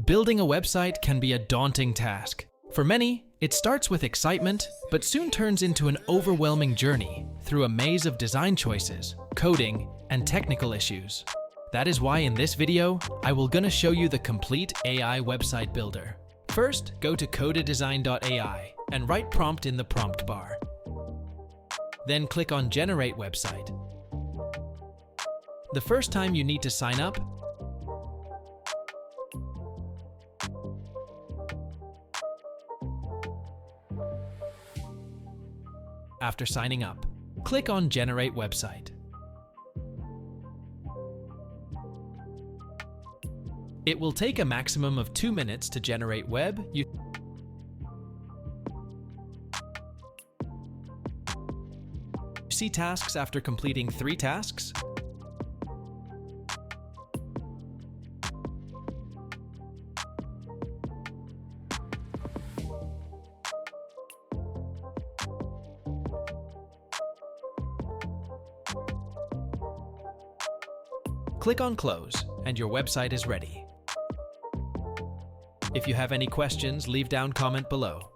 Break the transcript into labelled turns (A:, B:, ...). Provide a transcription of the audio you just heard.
A: Building a website can be a daunting task. For many, it starts with excitement, but soon turns into an overwhelming journey through a maze of design choices, coding, and technical issues. That is why in this video, I will gonna show you the complete AI website builder. First, go to codadesign.ai and write prompt in the prompt bar. Then click on Generate Website. The first time you need to sign up, after signing up, click on Generate Website. It will take a maximum of 2 minutes to generate web. You see tasks after completing 3 tasks. Click on Close, and your website is ready. If you have any questions, leave down comment below.